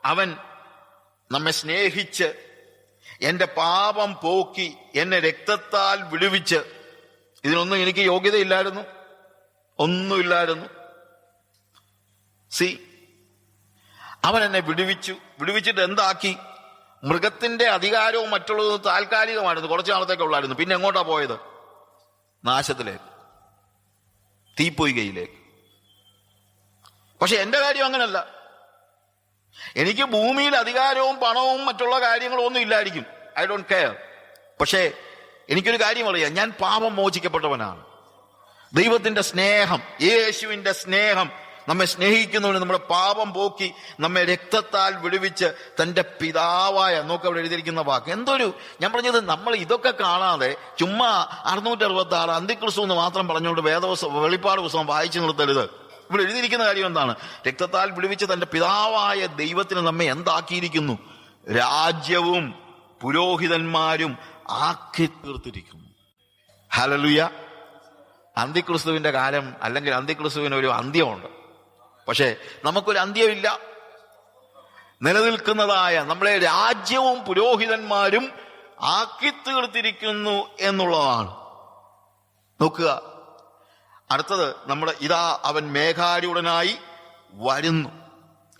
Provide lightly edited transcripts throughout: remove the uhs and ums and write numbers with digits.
അവൻ നമ്മെ സ്നേഹിച്ച് എന്റെ പാപം പോക്കി എന്നെ രക്തത്താൽ വിടുവിച്ച്. ഇതിനൊന്നും എനിക്ക് യോഗ്യതയില്ലായിരുന്നു, ഒന്നുമില്ലായിരുന്നു. അവൻ എന്നെ വിടുവിച്ചിട്ട് എന്താക്കി? മൃഗത്തിന്റെ അധികാരവും മറ്റുള്ളതും താൽക്കാലികമായിരുന്നു, കുറച്ചു നാളത്തേക്കുള്ളായിരുന്നു. പിന്നെ എങ്ങോട്ടാ പോയത്? നാശത്തിലേക്ക്, തീപ്പൊയ്കയിലേക്ക്. പക്ഷെ എന്റെ കാര്യം അങ്ങനല്ല. എനിക്ക് ഭൂമിയിൽ അധികാരവും പണവും മറ്റുള്ള കാര്യങ്ങളും ഒന്നും ഇല്ലായിരിക്കും, ഐ ഡോണ്ട് കെയർ. പക്ഷേ എനിക്കൊരു കാര്യം അറിയാം, ഞാൻ പാപം മോചിക്കപ്പെട്ടവനാണ്. ദൈവത്തിന്റെ സ്നേഹം, യേശുവിന്റെ സ്നേഹം നമ്മെ സ്നേഹിക്കുന്നവന് നമ്മുടെ പാപം പോക്കി നമ്മെ രക്തത്താൽ വിടുവിച്ച് തന്റെ പിതാവായ, നോക്ക് അവിടെ എഴുതിയിരിക്കുന്ന വാക്ക് എന്തൊരു, ഞാൻ പറഞ്ഞത് നമ്മൾ ഇതൊക്കെ കാണാതെ ചുമ്മാ 666 അന്തിക്രിസ്തു എന്ന് മാത്രം പറഞ്ഞുകൊണ്ട് വെളിപ്പാട് പുസ്തകം വായിച്ചു നിർത്തരുത്. ഇവിടെ എഴുതിയിരിക്കുന്ന കാര്യം എന്താണ്? രക്തത്താൽ വിടുവിച്ച് തന്റെ പിതാവായ ദൈവത്തിന് നമ്മെ എന്താക്കിയിരിക്കുന്നു? രാജ്യവും പുരോഹിതന്മാരും ആക്കി തീർത്തിരിക്കുന്നു. ഹല്ലേലൂയ. അന്തിക്രിസ്തുവിന്റെ കാലം, അല്ലെങ്കിൽ അന്തിക്രിസ്തുവിന് ഒരു അന്ത്യമുണ്ട്. പക്ഷെ നമുക്കൊരു അന്ത്യമില്ല. നിലനിൽക്കുന്നതായ നമ്മളെ രാജ്യവും പുരോഹിതന്മാരും ആക്കി തീർത്തിരിക്കുന്നു എന്നുള്ളതാണ്. നോക്കുക, അടുത്തത് ഇതാ അവൻ മേഘാരൂഢനായി വരുന്നു.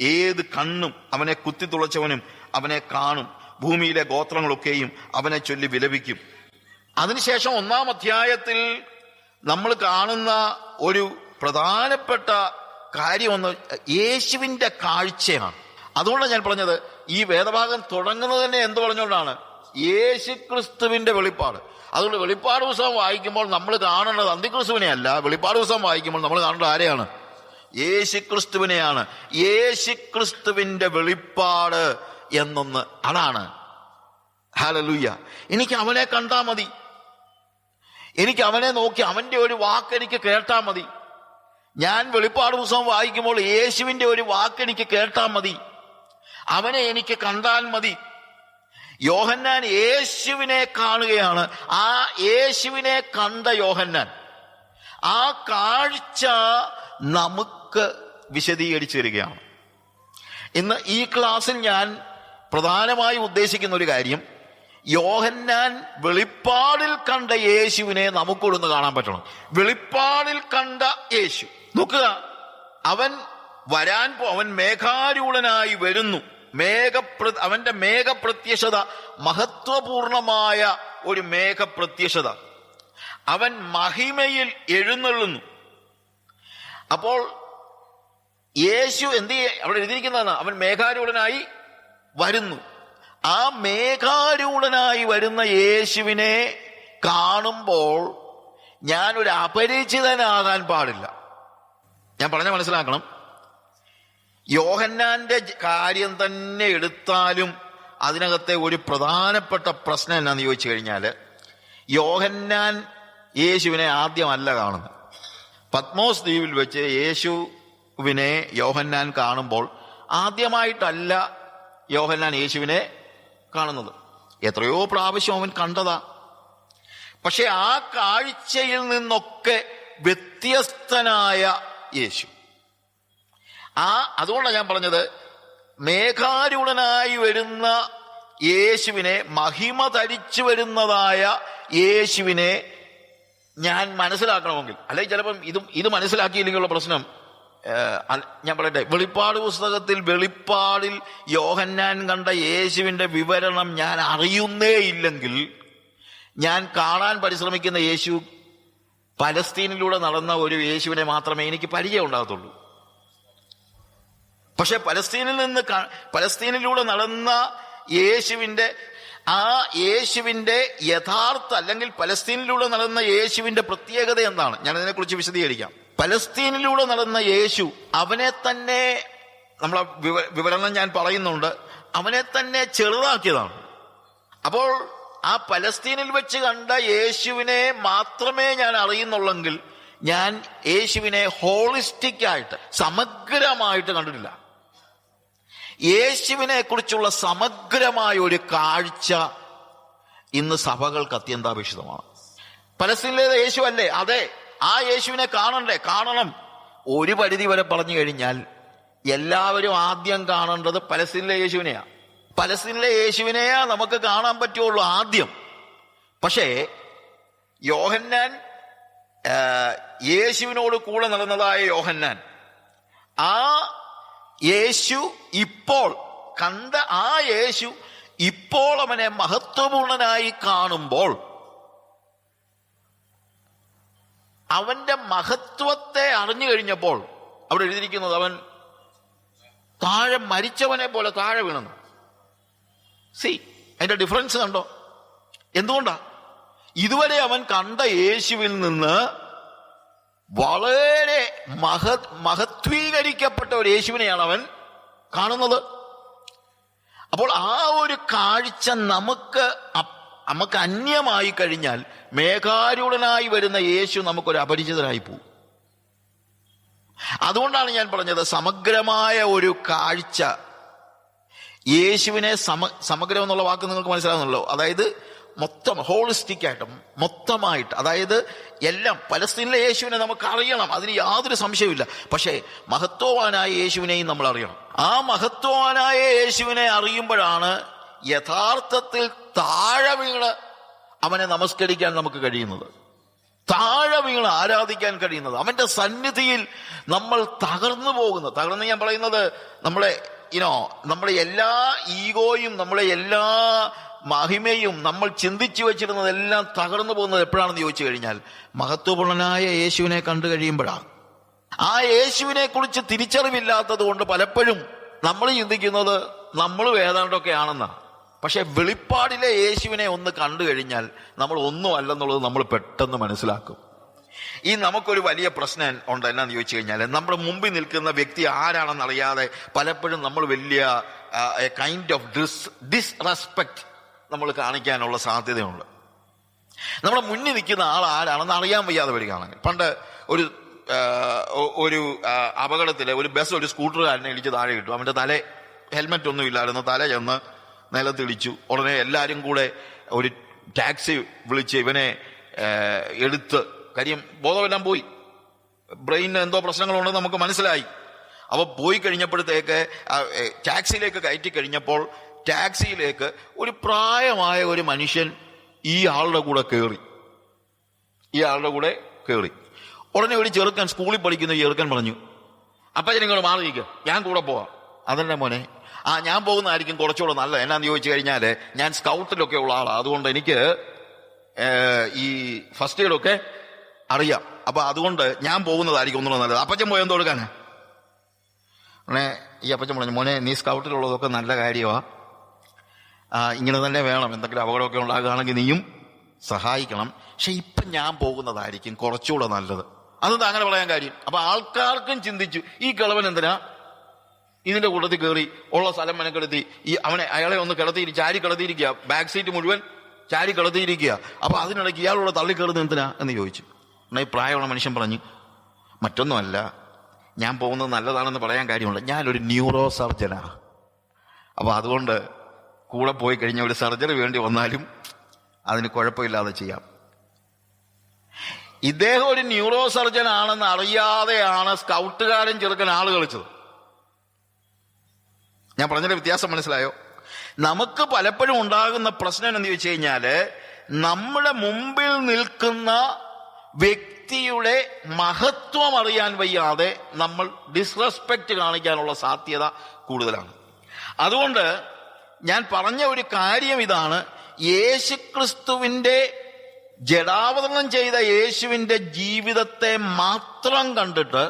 ഏത് കണ്ണും അവനെ കുത്തിത്തുളച്ചവനും അവനെ കാണും. ഭൂമിയിലെ ഗോത്രങ്ങളൊക്കെയും അവനെ ചൊല്ലി വിലപിക്കും. അതിനുശേഷം 1-ാം അധ്യായത്തിൽ നമ്മൾ കാണുന്ന ഒരു പ്രധാനപ്പെട്ട കാര്യമൊന്ന് യേശുവിന്റെ കാഴ്ചയാണ്. അതുകൊണ്ടാണ് ഞാൻ പറഞ്ഞത്, ഈ വേദഭാഗം തുടങ്ങുന്നത് തന്നെ എന്ത് പറഞ്ഞുകൊണ്ടാണ്? യേശുക്രിസ്തുവിന്റെ വെളിപ്പാട്. അതുകൊണ്ട് വെളിപ്പാട് പുസ്തകം വായിക്കുമ്പോൾ നമ്മൾ കാണേണ്ടത് അന്തിക്രിസ്തുവിനെ അല്ല. വെളിപ്പാട് പുസ്തകം വായിക്കുമ്പോൾ നമ്മൾ കാണേണ്ടത് ആരെയാണ്? യേശുക്രിസ്തുവിനെയാണ്. യേശുക്രിസ്തുവിന്റെ വെളിപ്പാട് എന്നൊന്ന്, അതാണ്. ഹല്ലേലൂയ. എനിക്ക് അവനെ കണ്ടാ മതി, എനിക്ക് അവനെ നോക്കി അവന്റെ ഒരു വാക്ക് എനിക്ക് കേട്ടാ മതി. ഞാൻ വെളിപ്പാട് പുസ്തകം വായിക്കുമ്പോൾ യേശുവിന്റെ ഒരു വാക്ക് എനിക്ക് കേട്ടാ മതി, അവനെ എനിക്ക് കണ്ടാൽ മതി. യോഹന്നാൻ യേശുവിനെ കാണുകയാണ്. ആ യേശുവിനെ കണ്ട യോഹന്നാൻ ആ കാഴ്ച നമുക്ക് വിശദീകരിച്ചു തരികയാണ്. ഇന്ന് ഈ ക്ലാസ്സിൽ ഞാൻ പ്രധാനമായി ഉദ്ദേശിക്കുന്ന ഒരു കാര്യം, യോഹന്നാൻ വെളിപ്പാടിൽ കണ്ട യേശുവിനെ നമുക്കൊന്ന് കാണാൻ പറ്റണം. വെളിപ്പാടിൽ കണ്ട യേശു, നോക്കുക, അവൻ മേഘാരൂഢനായി വരുന്നു. അവന്റെ മേഘപ്രത്യക്ഷത മഹത്വപൂർണമായ ഒരു മേഘപ്രത്യക്ഷത. അവൻ മഹിമയിൽ എഴുന്നള്ളുന്നു. അപ്പോൾ യേശു അവിടെ എഴുതിയിരിക്കുന്നതാണ്, അവൻ മേഘാരൂഢനായി വരുന്നു. ആ മേഘാരൂഢനായി വരുന്ന യേശുവിനെ കാണുമ്പോൾ ഞാനൊരു അപരിചിതനാകാൻ പാടില്ല. ഞാൻ പറഞ്ഞ മനസ്സിലാക്കണം. യോഹന്നാന്റെ കാര്യം തന്നെ എടുത്താലും അതിനകത്തെ ഒരു പ്രധാനപ്പെട്ട പ്രശ്നം എന്നാന്ന് ചോദിച്ചു കഴിഞ്ഞാൽ, യോഹന്നാൻ യേശുവിനെ ആദ്യമല്ല കാണുന്നത്. പത്മോസ് ദ്വീപിൽ വെച്ച് യേശുവിനെ യോഹന്നാൻ കാണുമ്പോൾ ആദ്യമായിട്ടല്ല യോഹന്നാൻ യേശുവിനെ കാണുന്നത്. എത്രയോ പ്രാവശ്യം അവൻ കണ്ടതാ. പക്ഷെ ആ കാഴ്ചയിൽ നിന്നൊക്കെ വ്യത്യസ്തനായ യേശു. അതുകൊണ്ടാണ് ഞാൻ പറഞ്ഞത്, മേഘാരൂഢനായി വരുന്ന യേശുവിനെ, മഹിമ ധരിച്ചു വരുന്നതായ യേശുവിനെ ഞാൻ മനസ്സിലാക്കണമെങ്കിൽ, അല്ലെങ്കിൽ ചിലപ്പം ഇത് മനസ്സിലാക്കിയില്ലെങ്കിലുള്ള പ്രശ്നം ഞാൻ പറയട്ടെ. വെളിപ്പാട് പുസ്തകത്തിൽ വെളിപ്പാടിൽ യോഹന്നാൻ കണ്ട യേശുവിന്റെ വിവരണം ഞാൻ അറിയുന്നേ ഇല്ലെങ്കിൽ, ഞാൻ കാണാൻ പരിശ്രമിക്കുന്ന യേശു പലസ്തീനിലൂടെ നടന്ന ഒരു യേശുവിനെ മാത്രമേ എനിക്ക് പരിചയം ഉണ്ടാകത്തുള്ളൂ. പക്ഷെ പലസ്തീനിലൂടെ നടന്ന യേശുവിന്റെ യഥാർത്ഥ, അല്ലെങ്കിൽ പലസ്തീനിലൂടെ നടന്ന യേശുവിന്റെ പ്രത്യേകത എന്താണ്? ഞാൻ അതിനെക്കുറിച്ച് വിശദീകരിക്കാം. പലസ്തീനിലൂടെ നടന്ന യേശു അവനെ തന്നെ, നമ്മളെ വിവരണം ഞാൻ പറയുന്നുണ്ട്, അവനെ തന്നെ ചെറുതാക്കിയതാണ്. അപ്പോൾ ആ പലസ്തീനിൽ വെച്ച് കണ്ട യേശുവിനെ മാത്രമേ ഞാൻ അറിയുന്നുള്ളെങ്കിൽ, ഞാൻ യേശുവിനെ ഹോളിസ്റ്റിക് ആയിട്ട്, സമഗ്രമായിട്ട് കണ്ടിട്ടില്ല. യേശുവിനെ കുറിച്ചുള്ള സമഗ്രമായ ഒരു കാഴ്ച ഇന്ന് സഭകൾക്ക് അത്യന്താപേക്ഷിതമാണ്. പലസ്തീനിലെ യേശു അല്ലേ? അതെ, ആ യേശുവിനെ കാണണം. ഒരു പരിധി വരെ പറഞ്ഞു കഴിഞ്ഞാൽ എല്ലാവരും ആദ്യം കാണേണ്ടത് പലസ്തീനിലെ യേശുവിനെയാ. പലസ്തീനിലെ യേശുവിനെയാ നമുക്ക് കാണാൻ പറ്റുള്ളൂ ആദ്യം. പക്ഷേ യോഹന്നാൻ, യേശുവിനോട് കൂടെ നടന്നതായ യോഹന്നാൻ, ആ യേശു ഇപ്പോൾ കണ്ട ആ യേശു ഇപ്പോൾ അവനെ മഹത്വപൂർണനായി കാണുമ്പോൾ അവന്റെ മഹത്വത്തെ അറിഞ്ഞു കഴിഞ്ഞപ്പോൾ അവിടെ എഴുതിയിരിക്കുന്നത് അവൻ താഴെ മരിച്ചവനെ പോലെ താഴെ വീണെന്നു. അതിന്റെ ഡിഫറൻസ് കണ്ടോ? എന്തുകൊണ്ടാ? ഇതുവരെ അവൻ കണ്ട യേശുവിൽ നിന്ന് വളരെ മഹത്വീകരിക്കപ്പെട്ട ഒരു യേശുവിനെയാണ് അവൻ കാണുന്നത്. അപ്പോൾ ആ ഒരു കാഴ്ച നമുക്ക് അന്യമായി കഴിഞ്ഞാൽ മേഘാരൂഢനായി വരുന്ന യേശു നമുക്കൊരു അപരിചിതനായി പോകും. അതുകൊണ്ടാണ് ഞാൻ പറഞ്ഞത്, സമഗ്രമായ ഒരു കാഴ്ച യേശുവിനെ സമഗ്രം എന്നുള്ള വാക്ക് നിങ്ങൾക്ക് മനസ്സിലാകുന്നല്ലോ. അതായത് മൊത്തം ഹോളിസ്റ്റിക് ആയിട്ട്, മൊത്തമായിട്ട്, അതായത് എല്ലാം. പലസ്തീനിലെ യേശുവിനെ നമുക്ക് അറിയണം, അതിന് യാതൊരു സംശയമില്ല. പക്ഷേ മഹത്വവാനായ യേശുവിനെയും നമ്മൾ അറിയണം. ആ മഹത്വവാനായ യേശുവിനെ അറിയുമ്പോഴാണ് യഥാർത്ഥത്തിൽ താഴെ വീണ് അവനെ നമസ്കരിക്കാൻ നമുക്ക് കഴിയുന്നത്, താഴെ വീണ് ആരാധിക്കാൻ കഴിയുന്നത്, അവന്റെ സന്നിധിയിൽ നമ്മൾ തകർന്നു പോകുന്നത്. തകർന്ന് ഞാൻ പറയുന്നത് നമ്മുടെ എല്ലാ ഈഗോയും, നമ്മുടെ എല്ലാ മഹിമയും, നമ്മൾ ചിന്തിച്ചു വെച്ചിരുന്നതെല്ലാം തകർന്നു പോകുന്നത് എപ്പോഴാണെന്ന് ചോദിച്ചു കഴിഞ്ഞാൽ മഹത്വപൂർണനായ യേശുവിനെ കണ്ടു കഴിയുമ്പോഴാണ്. ആ യേശുവിനെ കുറിച്ച് തിരിച്ചറിവില്ലാത്തത് കൊണ്ട് പലപ്പോഴും നമ്മൾ ചിന്തിക്കുന്നത് നമ്മൾ ഏതാണ്ടൊക്കെ ആണെന്നാണ്. പക്ഷെ വെളിപ്പാടിലെ യേശുവിനെ ഒന്ന് കണ്ടു കഴിഞ്ഞാൽ നമ്മൾ ഒന്നും അല്ലെന്നുള്ളത് നമ്മൾ പെട്ടെന്ന് മനസ്സിലാക്കും. ഈ നമുക്കൊരു വലിയ പ്രശ്നം ഉണ്ട്. എന്നാന്ന് ചോദിച്ചു കഴിഞ്ഞാൽ നമ്മുടെ മുമ്പിൽ നിൽക്കുന്ന വ്യക്തി ആരാണെന്ന് അറിയാതെ പലപ്പോഴും നമ്മൾ വലിയ കൈൻഡ് ഓഫ് ഡിസ്റെസ്പെക്ട് നമ്മൾ കാണിക്കാനുള്ള സാധ്യതയുണ്ട്. നമ്മുടെ മുന്നിൽ നിൽക്കുന്ന ആൾ ആരാണെന്ന് അറിയാൻ വയ്യാതെ വരികയാണെങ്കിൽ, പണ്ട് ഒരു അപകടത്തിൽ ഒരു ബസ് ഒരു സ്കൂട്ടറുകാരനെ ഇടിച്ച് താഴെ ഇട്ടു. അവന്റെ ഹെൽമെറ്റ് ഒന്നും ഇല്ലായിരുന്നു. തല ചെന്ന് നിലത്തിടിച്ചു. ഉടനെ എല്ലാവരും കൂടെ ഒരു ടാക്സി വിളിച്ച് ഇവനെ എടുത്ത്, കാര്യം ബോധമെല്ലാം പോയി, ബ്രെയിനിന് എന്തോ പ്രശ്നങ്ങളുണ്ടെന്ന് നമുക്ക് മനസ്സിലായി. അപ്പോൾ പോയി കഴിഞ്ഞപ്പോഴത്തേക്ക് ടാക്സിയിലേക്ക് കയറ്റി കഴിഞ്ഞപ്പോൾ ടാക്സിയിലേക്ക് ഒരു പ്രായമായ ഒരു മനുഷ്യൻ ഈ ആളുടെ കൂടെ കയറി. ഉടനെ ഒരു ചെറുക്കൻ, സ്കൂളിൽ പഠിക്കുന്ന ചെറുക്കൻ പറഞ്ഞു, അപ്പച്ചൻ ഇങ്ങോട്ട് മാറിയിരിക്കുക, ഞാൻ കൂടെ പോവാം. അതന്നെ മോനെ, ഞാൻ പോകുന്നതായിരിക്കും കുറച്ചുകൂടെ നല്ലത്. എന്നാന്ന് ചോദിച്ചു കഴിഞ്ഞാൽ ഞാൻ സ്കൗട്ടിലൊക്കെ ഉള്ള ആളാണ്, അതുകൊണ്ട് എനിക്ക് ഈ ഫസ്റ്റ് എയ്ഡൊക്കെ അറിയാം. അപ്പൊ അതുകൊണ്ട് ഞാൻ പോകുന്നതായിരിക്കും ഒന്നുകൂടെ നല്ലത്. അപ്പച്ചൻ പോയി എന്തോ കൊടുക്കാനാ? ഉടനെ ഈ അപ്പച്ചൻ പറഞ്ഞു, മോനെ നീ സ്കൗട്ടിലുള്ളതൊക്കെ നല്ല കാര്യമാ, ഇങ്ങനെ തന്നെ വേണം, എന്തെങ്കിലും അപകടമൊക്കെ ഉണ്ടാകുകയാണെങ്കിൽ നീയും സഹായിക്കണം. പക്ഷെ ഇപ്പം ഞാൻ പോകുന്നതായിരിക്കും കുറച്ചുകൂടെ നല്ലത്. അതെന്താ അങ്ങനെ പറയാൻ കാര്യം? അപ്പൊ ആൾക്കാർക്കും ചിന്തിച്ചു, ഈ കിളവൻ എന്തിനാ ഇതിന്റെ കൂട്ടത്തിൽ കയറി ഉള്ള സ്ഥലം മെനക്കെടുത്തി അയാളെ ഒന്ന് ചാരി കിടത്തിയിരിക്കുക, ബാക്ക് സീറ്റ് മുഴുവൻ ചാരി കിടത്തിയിരിക്കുക. അപ്പൊ അതിനിടയ്ക്ക് ഇയാളോട് തള്ളിക്കയറുന്നത് എന്തിനാ എന്ന് ചോദിച്ചു. ഈ പ്രായമുള്ള മനുഷ്യൻ പറഞ്ഞു, മറ്റൊന്നുമല്ല, ഞാൻ പോകുന്നത് നല്ലതാണെന്ന് പറയാൻ കാര്യമുണ്ട്, ഞാനൊരു ന്യൂറോ സർജനാ. അപ്പൊ അതുകൊണ്ട് കൂടെ പോയി കഴിഞ്ഞ ഒരു സർജറി വേണ്ടി വന്നാലും അതിന് കുഴപ്പമില്ലാതെ ചെയ്യാം. ഇദ്ദേഹം ഒരു ന്യൂറോ സർജൻ ആണെന്ന് അറിയാതെയാണ് സ്കൗട്ടുകാരൻ ചെറുക്കൻ ആള് കളിച്ചത്. ഞാൻ പറഞ്ഞതിന്റെ വ്യത്യാസം മനസ്സിലായോ? നമുക്ക് പലപ്പോഴും ഉണ്ടാകുന്ന പ്രശ്നം എന്ന് ചോദിച്ചു കഴിഞ്ഞാല്, നമ്മുടെ മുമ്പിൽ നിൽക്കുന്ന വ്യക്തിയുടെ മഹത്വം അറിയാൻ വയ്യാതെ നമ്മൾ ഡിസ്റെസ്പെക്ട് കാണിക്കാനുള്ള സാധ്യത കൂടുതലാണ്. അതുകൊണ്ട് ഞാൻ പറഞ്ഞ ഒരു കാര്യം ഇതാണ്, യേശുക്രിസ്തുവിന്റെ ജഡാവതരണം ചെയ്ത യേശുവിന്റെ ജീവിതത്തെ മാത്രം കണ്ടിട്ട്,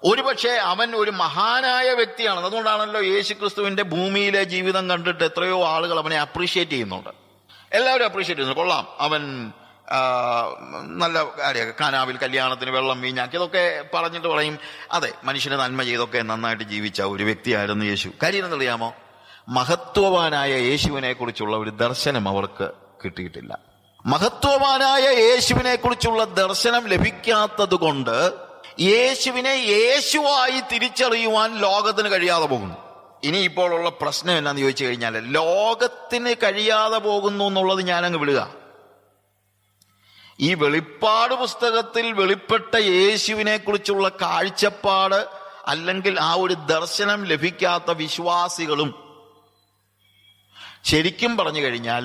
ഒരുപക്ഷെ അവൻ ഒരു മഹാനായ വ്യക്തിയാണ്, അതുകൊണ്ടാണല്ലോ യേശുക്രിസ്തുവിന്റെ ഭൂമിയിലെ ജീവിതം കണ്ടിട്ട് എത്രയോ ആളുകൾ അവനെ അപ്രീഷിയേറ്റ് ചെയ്യുന്നുണ്ട്. എല്ലാവരും അപ്രീഷിയേറ്റ് ചെയ്യുന്നു. കൊള്ളാം, അവൻ നല്ല കാര്യമൊക്കെ, കാനാവിൽ കല്യാണത്തിന് വെള്ളം വീഞ്ഞാക്കി, ഇതൊക്കെ പറഞ്ഞിട്ട് പറയും, അതെ മനുഷ്യന് നന്മ ചെയ്തൊക്കെ നന്നായിട്ട് ജീവിച്ച ഒരു വ്യക്തിയായിരുന്നു യേശു. കാര്യം എന്നറിയാമോ? മഹത്വവാനായ യേശുവിനെ കുറിച്ചുള്ള ഒരു ദർശനം അവർക്ക് കിട്ടിയിട്ടില്ല. മഹത്വവാനായ യേശുവിനെ കുറിച്ചുള്ള ദർശനം ലഭിക്കാത്തത് കൊണ്ട് യേശുവിനെ യേശുവായി തിരിച്ചറിയുവാൻ ലോകത്തിന് കഴിയാതെ പോകുന്നു. ഇനി ഇപ്പോൾ ഉള്ള പ്രശ്നം എന്നാന്ന് ചോദിച്ചു കഴിഞ്ഞാൽ, ലോകത്തിന് കഴിയാതെ പോകുന്നു എന്നുള്ളത് ഞാനങ്ങ് വിടുക. ഈ വെളിപ്പാട് പുസ്തകത്തിൽ വെളിപ്പെട്ട യേശുവിനെ കുറിച്ചുള്ള കാഴ്ചപ്പാട് അല്ലെങ്കിൽ ആ ഒരു ദർശനം ലഭിക്കാത്ത വിശ്വാസികളും ശരിക്കും പറഞ്ഞു കഴിഞ്ഞാൽ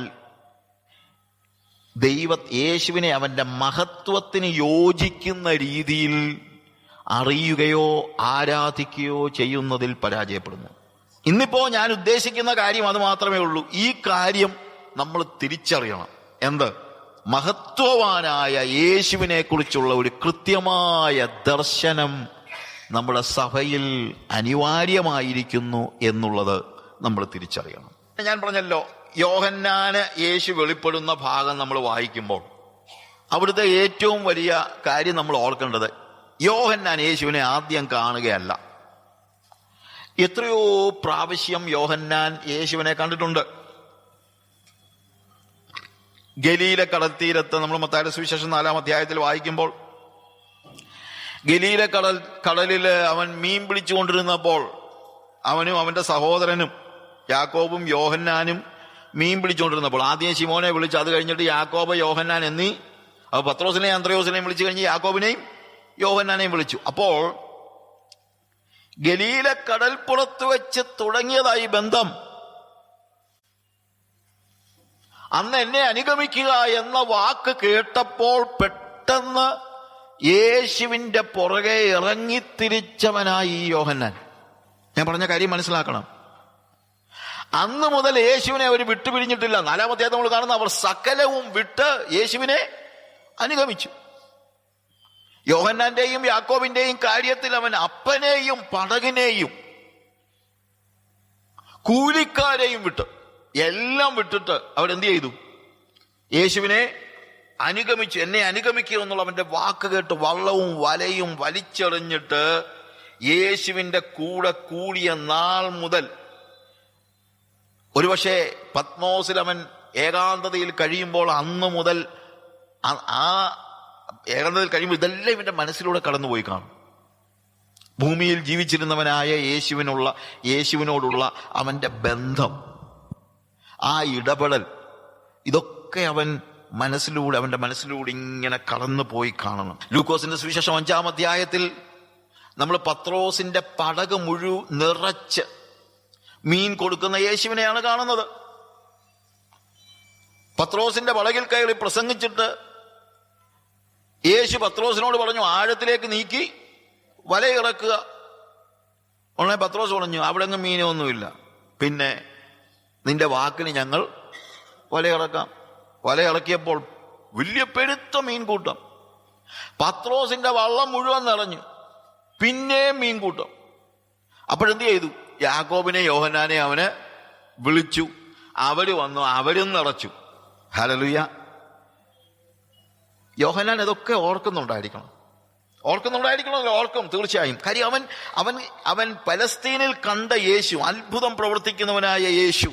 യേശുവിനെ അവന്റെ മഹത്വത്തിന് യോജിക്കുന്ന രീതിയിൽ അറിയുകയോ ആരാധിക്കുകയോ ചെയ്യുന്നതിൽ പരാജയപ്പെടുന്നു. ഇന്നിപ്പോ ഞാൻ ഉദ്ദേശിക്കുന്ന കാര്യം അത് മാത്രമേ ഉള്ളൂ. ഈ കാര്യം നമ്മൾ തിരിച്ചറിയണം. എന്ത്? മഹത്വവാനായ യേശുവിനെ കുറിച്ചുള്ള ഒരു കൃത്യമായ ദർശനം നമ്മുടെ സഭയിൽ അനിവാര്യമായിരിക്കുന്നു എന്നുള്ളത് നമ്മൾ തിരിച്ചറിയണം. ഞാൻ പറഞ്ഞല്ലോ, യോഹന്നാന് യേശു വെളിപ്പെടുന്ന ഭാഗം നമ്മൾ വായിക്കുമ്പോൾ അവിടുത്തെ ഏറ്റവും വലിയ കാര്യം നമ്മൾ ഓർക്കേണ്ടത്, യോഹന്നാൻ യേശുവിനെ ആദ്യം കാണുകയല്ല. എത്രയോ പ്രാവശ്യം യോഹന്നാൻ യേശുവിനെ കണ്ടിട്ടുണ്ട്. ഗലീല കടൽത്തീരത്ത് നമ്മൾ മത്തായിയുടെ സുവിശേഷം 4-ാം അധ്യായത്തിൽ വായിക്കുമ്പോൾ, ഗലീല കടലില് അവൻ മീൻ പിടിച്ചുകൊണ്ടിരുന്നപ്പോൾ അവനും അവന്റെ സഹോദരനും യാക്കോബും യോഹന്നാനും മീൻ പിടിച്ചുകൊണ്ടിരുന്നപ്പോൾ ആദ്യം ശിമോനെ വിളിച്ചു, അത് കഴിഞ്ഞിട്ട് യാക്കോബ്, യോഹന്നാൻ എന്നീ പത്രോസിനെയും അന്ത്രയോസിനെയും വിളിച്ചു കഴിഞ്ഞ് യാക്കോബിനെയും യോഹന്നാനെയും വിളിച്ചു. അപ്പോൾ ഗലീല കടൽപ്പുറത്ത് വെച്ച് തുടങ്ങിയതായി ബന്ധം. അന്ന് എന്നെ അനുഗമിക്കുക എന്ന വാക്ക് കേട്ടപ്പോൾ പെട്ടെന്ന് യേശുവിന്റെ പുറകെ ഇറങ്ങിത്തിരിച്ചവനായി യോഹന്നാൻ. ഞാൻ പറഞ്ഞ കാര്യം മനസ്സിലാക്കണം. അന്ന് മുതൽ യേശുവിനെ അവർ വിട്ടുപിരിഞ്ഞിട്ടില്ല. 4-ാം അധ്യായത്തിൽ നമ്മൾ കാണുന്ന അവർ സകലവും വിട്ട് യേശുവിനെ അനുഗമിച്ചു. യോഹന്നാന്റെയും യാക്കോബിന്റെയും കാര്യത്തിൽ അവൻ അപ്പനെയും പടകിനെയും കൂലിക്കാരെയും വിട്ട് എല്ലാം വിട്ടിട്ട് അവരെന്ത് ചെയ്തു? യേശുവിനെ അനുഗമിച്ചു. എന്നെ അനുഗമിക്കുക എന്നുള്ള അവന്റെ വാക്ക് കേട്ട് വള്ളവും വലയും വലിച്ചെറിഞ്ഞിട്ട് യേശുവിന്റെ കൂടെ കൂടിയ നാൾ മുതൽ, ഒരുപക്ഷെ പത്മോസിൽ അവൻ ഏകാന്തതയിൽ കഴിയുമ്പോൾ അന്ന് മുതൽ ആ ഏകാന്തതയിൽ കഴിയുമ്പോൾ ഇതെല്ലാം ഇവന്റെ മനസ്സിലൂടെ കടന്നുപോയി കാണും. ഭൂമിയിൽ ജീവിച്ചിരുന്നവനായ യേശുവിനോടുള്ള അവന്റെ ബന്ധം, ആ ഇടപെടൽ, ഇതൊക്കെ അവന്റെ മനസ്സിലൂടെ ഇങ്ങനെ കടന്നുപോയി കാണണം. ലൂക്കോസിന്റെ സുവിശേഷം 5-ാം അധ്യായത്തിൽ നമ്മൾ പത്രോസിന്റെ പടക് നിറച്ച് മീൻ കൊടുക്കുന്ന യേശുവിനെയാണ് കാണുന്നത്. പത്രോസിന്റെ പടകിൽ കയറി പ്രസംഗിച്ചിട്ട് യേശു പത്രോസിനോട് പറഞ്ഞു, ആഴത്തിലേക്ക് നീക്കി വലയിറക്കുക. ഉടനെ പത്രോസ് പറഞ്ഞു, അവിടെ ഒന്നും മീനൊന്നുമില്ല, പിന്നെ നിന്റെ വാക്കിന് ഞങ്ങൾ വലയിറക്കാം. വലയിറക്കിയപ്പോൾ വലിയ പെരുത്ത മീൻകൂട്ടം. പത്രോസിന്റെ വള്ളം മുഴുവൻ നിറഞ്ഞു. പിന്നെയും മീൻകൂട്ടം. അപ്പോഴെന്ത് ചെയ്തു? യാക്കോബിനെ യോഹന്നാനെ അവന് വിളിച്ചു. അവര് വന്നു, അവരും നിറച്ചു. ഹല്ലേലൂയ. യോഹന്നാൻ ഇതൊക്കെ ഓർക്കുന്നുണ്ടായിരിക്കണമല്ലോ. ഓർക്കും തീർച്ചയായും. കാര്യം അവൻ പലസ്തീനിൽ കണ്ട യേശു, അത്ഭുതം പ്രവർത്തിക്കുന്നവനായ യേശു,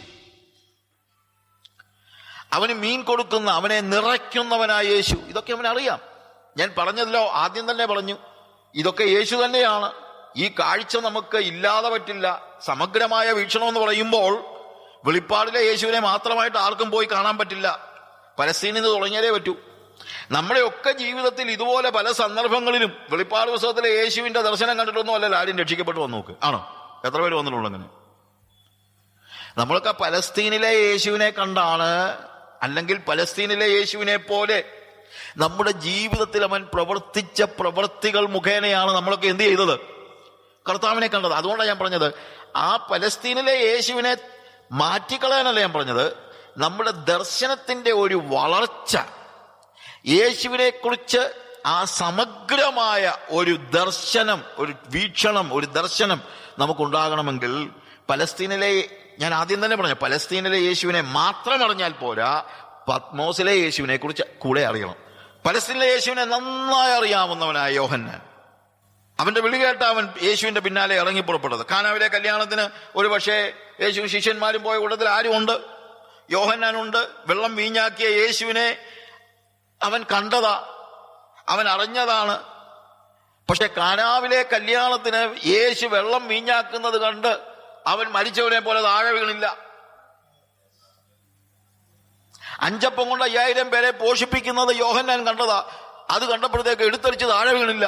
അവന് മീൻ കൊടുക്കുന്ന, അവനെ നിറയ്ക്കുന്നവനായ യേശു, ഇതൊക്കെ അവനറിയാം. ഞാൻ പറഞ്ഞല്ലോ, ആദ്യം തന്നെ പറഞ്ഞു, ഇതൊക്കെ യേശു തന്നെയാണ്. ഈ കാഴ്ച നമുക്ക് ഇല്ലാതെ പറ്റില്ല. സമഗ്രമായ വീക്ഷണം എന്ന് പറയുമ്പോൾ വെളിപ്പാടിലെ യേശുവിനെ മാത്രമായിട്ട് ആർക്കും പോയി കാണാൻ പറ്റില്ല. പലസ്തീനിൽ നിന്ന് തുടങ്ങിയാലേ പറ്റൂ. നമ്മുടെയൊക്കെ ജീവിതത്തിൽ ഇതുപോലെ പല സന്ദർഭങ്ങളിലും വെളിപ്പാട് പുസ്തകത്തിലെ യേശുവിന്റെ ദർശനം കണ്ടിട്ടൊന്നും അല്ലല്ലോ ആരും രക്ഷിക്കപ്പെട്ടു വന്നു നോക്ക്. ആണോ? എത്ര പേര് വന്നിട്ടുള്ളൂ അങ്ങനെ? നമ്മളൊക്കെ പലസ്തീനിലെ യേശുവിനെ കണ്ടാണ്, അല്ലെങ്കിൽ പലസ്തീനിലെ യേശുവിനെ പോലെ നമ്മുടെ ജീവിതത്തിൽ അവൻ പ്രവർത്തിച്ച പ്രവൃത്തികൾ മുഖേനയാണ് നമ്മളൊക്കെ എന്ത് ചെയ്തത്? കർത്താവിനെ കണ്ടത്. അതുകൊണ്ടാണ് ഞാൻ പറഞ്ഞത്, ആ പലസ്തീനിലെ യേശുവിനെ മാറ്റിക്കളയാനല്ല ഞാൻ പറഞ്ഞത്. നമ്മുടെ ദർശനത്തിന്റെ ഒരു വളർച്ച, യേശുവിനെ കുറിച്ച് ആ സമഗ്രമായ ഒരു ദർശനം, ഒരു വീക്ഷണം, ഒരു ദർശനം നമുക്കുണ്ടാകണമെങ്കിൽ പലസ്തീനിലെ, ഞാൻ ആദ്യം തന്നെ പറഞ്ഞു, പലസ്തീനിലെ യേശുവിനെ മാത്രം അറിഞ്ഞാൽ പോരാ, പത്മോസിലെ യേശുവിനെ കുറിച്ച് കൂടെ അറിയണം. പലസ്തീനിലെ യേശുവിനെ നന്നായി അറിയാവുന്നവനായ യോഹന്നാൻ, അവന്റെ വിളി കേട്ട അവൻ യേശുവിന്റെ പിന്നാലെ ഇറങ്ങി പുറപ്പെട്ടത്. കാനാവിലെ കല്യാണത്തിന് ഒരു പക്ഷേ യേശു ശിഷ്യന്മാരും പോയ കൂട്ടത്തിൽ ആരുമുണ്ട്? യോഹന്നാനുണ്ട്. വെള്ളം വീഞ്ഞാക്കിയ യേശുവിനെ അവൻ കണ്ടതാ, അവൻ അറിഞ്ഞതാണ്. പക്ഷെ കാനാവിലെ കല്യാണത്തിന് യേശു വെള്ളം വീഞ്ഞാക്കുന്നത് കണ്ട് അവൻ മരിച്ചവനെ പോലെ താഴെ വീണില്ല. 5 അപ്പം കൊണ്ട് 5000 പേരെ പോഷിപ്പിക്കുന്നത് യോഹന്നാൻ കണ്ടതാ. അത് കണ്ടപ്പോഴത്തേക്ക് എടുത്തടിച്ച് താഴെ വീണില്ല,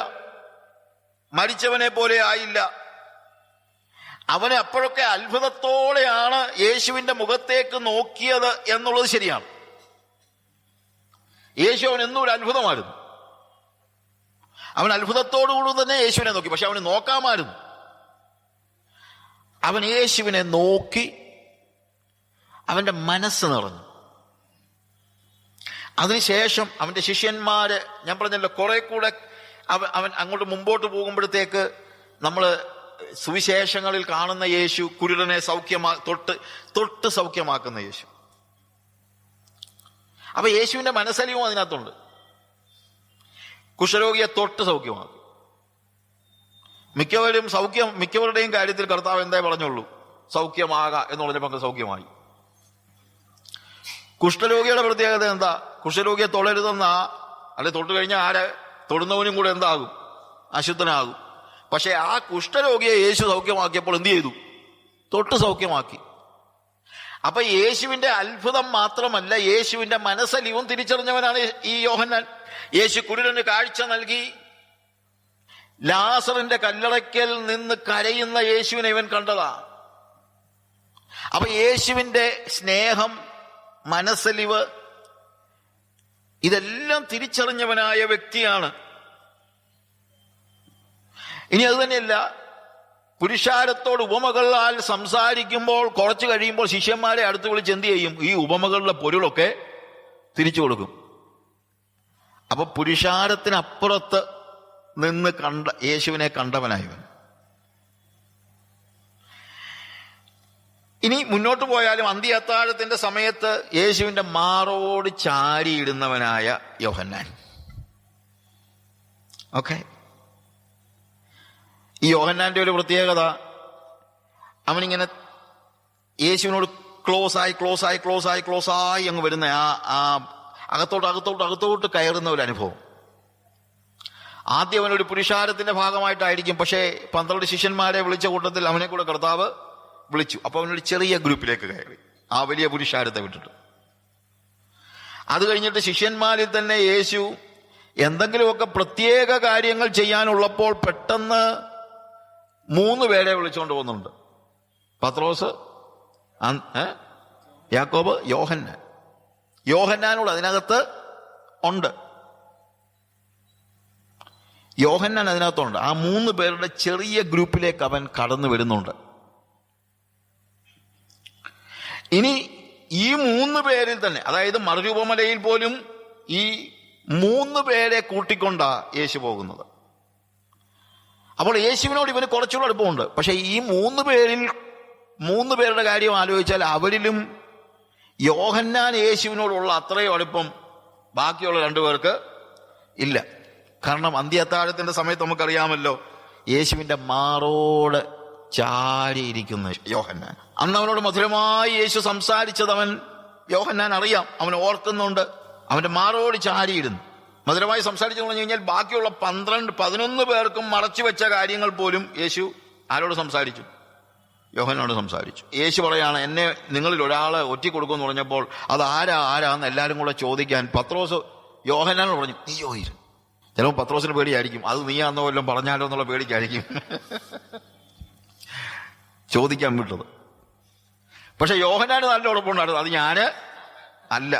മരിച്ചവനെ പോലെ ആയില്ല. അവനെ അപ്പോഴൊക്കെ അത്ഭുതത്തോടെയാണ് യേശുവിന്റെ മുഖത്തേക്ക് നോക്കിയത് എന്നുള്ളത് ശരിയാണ്. യേശു അവൻ എന്നും ഒരു അത്ഭുതമായിരുന്നു. അവൻ അത്ഭുതത്തോടുകൂടി തന്നെ യേശുവിനെ നോക്കി. പക്ഷെ അവന് നോക്കാമായിരുന്നു. അവൻ യേശുവിനെ നോക്കി അവന്റെ മനസ്സ് നിറഞ്ഞു. അതിനുശേഷം അവന്റെ ശിഷ്യന്മാര്, ഞാൻ പറഞ്ഞല്ലോ, കുറെ കൂടെ അവൻ അങ്ങോട്ട് മുമ്പോട്ട് പോകുമ്പോഴത്തേക്ക് നമ്മൾ സുവിശേഷങ്ങളിൽ കാണുന്ന യേശു കുരുടനെ തൊട്ട് സൗഖ്യമാക്കുന്ന യേശു. അപ്പൊ യേശുവിന്റെ മനസ്സലിവും അതിനകത്തുണ്ട്. കുഷ്ഠരോഗിയെ തൊട്ട് സൗഖ്യമാക്കി. മിക്കവരുടെയും കാര്യത്തിൽ കർത്താവ് എന്താ പറഞ്ഞുള്ളൂ? സൗഖ്യമാകാം എന്നുള്ളതിനെ പങ്ക് സൗഖ്യമായി. കുഷ്ഠരോഗിയുടെ പ്രത്യേകത എന്താ? കുഷ്ഠരോഗിയെ തൊഴരുതെന്നാ, അല്ലെ തൊട്ട് കഴിഞ്ഞാൽ തൊടുന്നവനും കൂടെ എന്താകും? അശുദ്ധനാകും. പക്ഷെ ആ കുഷ്ഠരോഗിയെ യേശു സൗഖ്യമാക്കിയപ്പോൾ എന്ത് ചെയ്തു? തൊട്ട് സൗഖ്യമാക്കി. അപ്പൊ യേശുവിന്റെ അത്ഭുതം മാത്രമല്ല, യേശുവിന്റെ മനസ്സലിവും തിരിച്ചറിഞ്ഞവനാണ് ഈ യോഹന്നാൻ. യേശു കുരുടന് കാഴ്ച നൽകി. ലാസറിന്റെ കല്ലറയ്ക്കൽ നിന്ന് കരയുന്ന യേശുവിനെ ഇവൻ കണ്ടതാ. അപ്പൊ യേശുവിന്റെ സ്നേഹം, മനസ്സലിവ്, ഇതെല്ലാം തിരിച്ചറിഞ്ഞവനായ വ്യക്തിയാണ്. ഇനി അത് തന്നെയല്ല, പുരുഷാരത്തോട് ഉപമകളാൽ സംസാരിക്കുമ്പോൾ കുറച്ച് കഴിയുമ്പോൾ ശിഷ്യന്മാരെ അടുത്ത് വിളിച്ച് എന്ത് ചെയ്യും? ഈ ഉപമകളുടെ പൊരുളൊക്കെ തിരിച്ചു കൊടുക്കും. അപ്പൊ പുരുഷാരത്തിനപ്പുറത്ത് നിന്ന് യേശുവിനെ കണ്ടവനായവൻ. ഇനി മുന്നോട്ട് പോയാലും അന്ത്യ അത്താഴത്തിന്റെ സമയത്ത് യേശുവിന്റെ മാറോട് ചാരിയിടുന്നവനായ യോഹന്നാൻ. ഓക്കെ, ഈ യോഹന്നാന്റെ ഒരു പ്രത്യേകത, അവനിങ്ങനെ യേശുവിനോട് ക്ലോസ് ആയി അങ്ങ് വരുന്ന ആ അകത്തോട്ട് കയറുന്ന ഒരു അനുഭവം. ആദ്യം അവനൊരു പുരുഷാരത്തിന്റെ ഭാഗമായിട്ടായിരിക്കും. പക്ഷേ 12 ശിഷ്യന്മാരെ വിളിച്ച കൂട്ടത്തിൽ അവനെ കൂടെ കർത്താവ് വിളിച്ചു. അപ്പൊ അവനൊരു ചെറിയ ഗ്രൂപ്പിലേക്ക് കയറി, ആ വലിയ പുരുഷാരത്തെ വിട്ടിട്ട്. അത് കഴിഞ്ഞിട്ട് ശിഷ്യന്മാരിൽ തന്നെ യേശു എന്തെങ്കിലുമൊക്കെ പ്രത്യേക കാര്യങ്ങൾ ചെയ്യാനുള്ളപ്പോൾ പെട്ടെന്ന് 3 പേരെ വിളിച്ചുകൊണ്ട് പോകുന്നുണ്ട്. പത്രോസ്, യാക്കോബ്, യോഹന്നാൻ. യോഹന്നാനോട് അതിനകത്ത് ഉണ്ട്. യോഹന്നാൻ അതിനകത്തുണ്ട്. ആ 3 പേരുടെ ചെറിയ ഗ്രൂപ്പിലേക്ക് അവൻ കടന്നു വരുന്നുണ്ട്. ഇനി ഈ 3 പേരിൽ തന്നെ, അതായത് മറുരൂപമലയിൽ പോലും ഈ 3 പേരെ കൂട്ടിക്കൊണ്ടാ യേശു പോകുന്നത്. അപ്പോൾ യേശുവിനോട് ഇവന് കുറച്ചുകൂടെ അടുപ്പമുണ്ട്. പക്ഷെ ഈ 3 പേരിൽ 3 പേരുടെ കാര്യം ആലോചിച്ചാൽ അവരിലും യോഹന്നാൻ യേശുവിനോടുള്ള അത്രയും അടുപ്പം ബാക്കിയുള്ള 2 പേർക്ക് ഇല്ല. കാരണം അന്ത്യ അത്താഴത്തിന്റെ സമയത്ത് നമുക്കറിയാമല്ലോ, യേശുവിന്റെ മാറോട് ചാരിയിരിക്കുന്ന യോഹന്നാൻ. അന്ന് അവനോട് മധുരമായി യേശു സംസാരിച്ചത് യോഹന്നാൻ അറിയാം, അവൻ ഓർക്കുന്നുണ്ട്. അവന്റെ മാറോട് ചാരിയിടുന്നു. മധുരമായി സംസാരിച്ചു പറഞ്ഞു കഴിഞ്ഞാൽ ബാക്കിയുള്ള 11 പേർക്കും മറച്ചു വെച്ച കാര്യങ്ങൾ പോലും യേശു ആരോട് സംസാരിച്ചു? യോഹന്നാനോട് സംസാരിച്ചു. യേശു പറയാണ്, എന്നെ നിങ്ങളിൽ ഒരാളെ ഒറ്റിക്കൊടുക്കുമെന്ന് പറഞ്ഞപ്പോൾ അത് ആരാന്ന് എല്ലാവരും കൂടെ ചോദിക്കാൻ പത്രോസ് യോഹന്നാനോട് പറഞ്ഞു, നീയോ ഇരു. ചിലപ്പോൾ പത്രോസിന് പേടിയായിരിക്കും, അത് നീയാന്നോ വല്ലതും പറഞ്ഞാലോ എന്നുള്ള പേടിക്കായിരിക്കും ചോദിക്കാൻ വിട്ടത്. പക്ഷെ യോഹന്നാന് നല്ല ഉറപ്പുണ്ടായിരുന്നു, അത് ഞാന് അല്ല.